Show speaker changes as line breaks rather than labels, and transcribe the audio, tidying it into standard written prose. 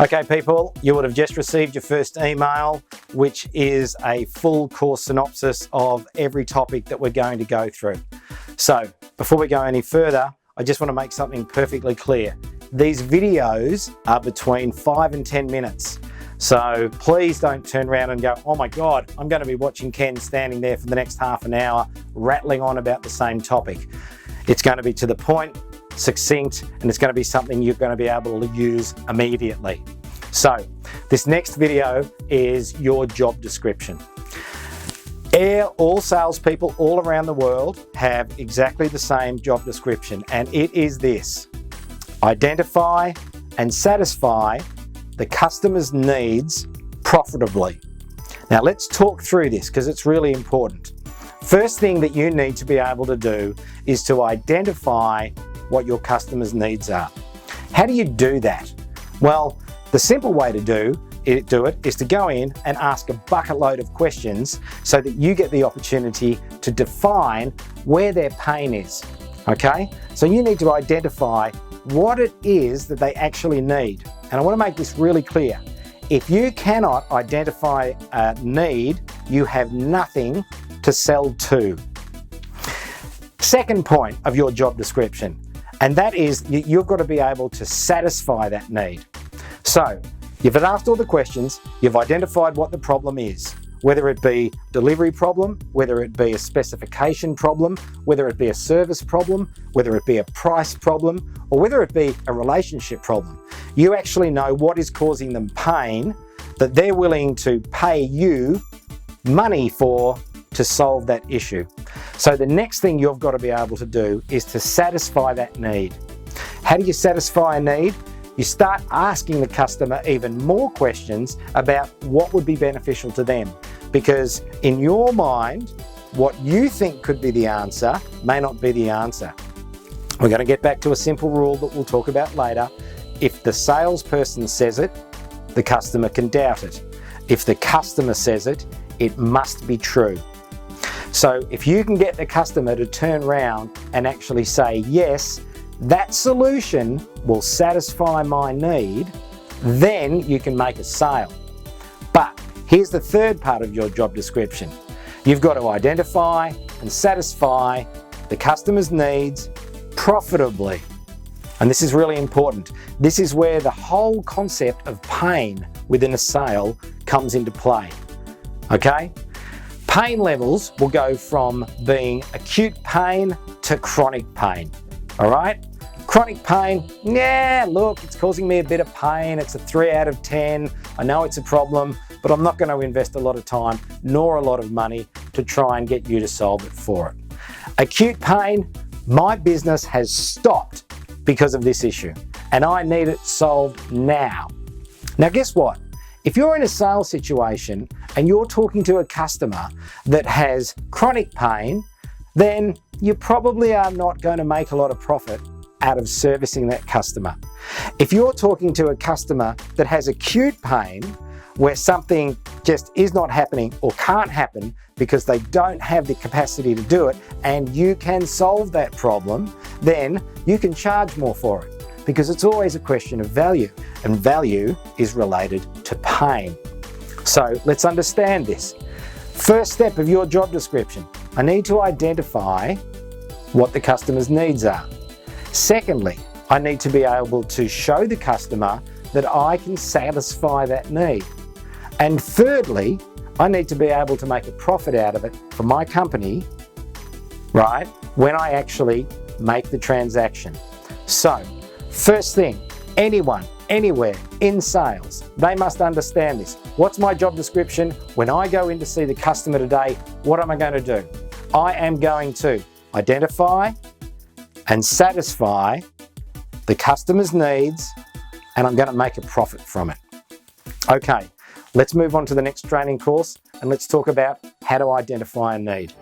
Okay people, you would have just received your first email, which is a full course synopsis of every topic that we're going to go through. So before we go any further, I just want to make something perfectly clear. These videos are between 5 and 10 minutes. So please don't turn around and go, oh my God, I'm going to be watching Ken standing there for the next half an hour, rattling on about the same topic. It's going to be to the point, succinct, and it's going to be something you're going to be able to use immediately. So this next video is your job description. All salespeople all around the world have exactly the same job description, and it is this: identify and satisfy the customer's needs profitably. Now let's talk through this because it's really important. First thing that you need to be able to do is to identify what your customer's needs are. How do you do that? Well, the simple way to do it is to go in and ask a bucket load of questions so that you get the opportunity to define where their pain is, okay? So you need to identify what it is that they actually need. And I want to make this really clear. If you cannot identify a need, you have nothing to sell to. Second point of your job description, and that is you've got to be able to satisfy that need. So you've asked all the questions, you've identified what the problem is, whether it be delivery problem, whether it be a specification problem, whether it be a service problem, whether it be a price problem, or whether it be a relationship problem. You actually know what is causing them pain that they're willing to pay you money for to solve that issue. So the next thing you've got to be able to do is to satisfy that need. How do you satisfy a need? You start asking the customer even more questions about what would be beneficial to them. Because in your mind, what you think could be the answer may not be the answer. We're going to get back to a simple rule that we'll talk about later. If the salesperson says it, the customer can doubt it. If the customer says it, it must be true. So if you can get the customer to turn around and actually say, yes, that solution will satisfy my need, then you can make a sale. But here's the third part of your job description. You've got to identify and satisfy the customer's needs profitably. And this is really important. This is where the whole concept of pain within a sale comes into play. Okay? Pain levels will go from being acute pain to chronic pain. All right? Chronic pain, yeah, look, it's causing me a bit of pain. It's a 3 out of 10. I know it's a problem, but I'm not going to invest a lot of time nor a lot of money to try and get you to solve it for it. Acute pain, my business has stopped because of this issue and I need it solved now. Now, guess what? If you're in a sales situation and you're talking to a customer that has chronic pain, then you probably are not going to make a lot of profit out of servicing that customer. If you're talking to a customer that has acute pain, where something just is not happening or can't happen because they don't have the capacity to do it, and you can solve that problem, then you can charge more for it. Because it's always a question of value, and value is related to pain. So let's understand this. First step of your job description, I need to identify what the customer's needs are. Secondly, I need to be able to show the customer that I can satisfy that need. And thirdly, I need to be able to make a profit out of it for my company, right, when I actually make the transaction. So, first thing, anyone, anywhere in sales, they must understand this. What's my job description? When I go in to see the customer today, what am I going to do? I am going to identify and satisfy the customer's needs, and I'm going to make a profit from it. Okay, let's move on to the next training course and let's talk about how to identify a need.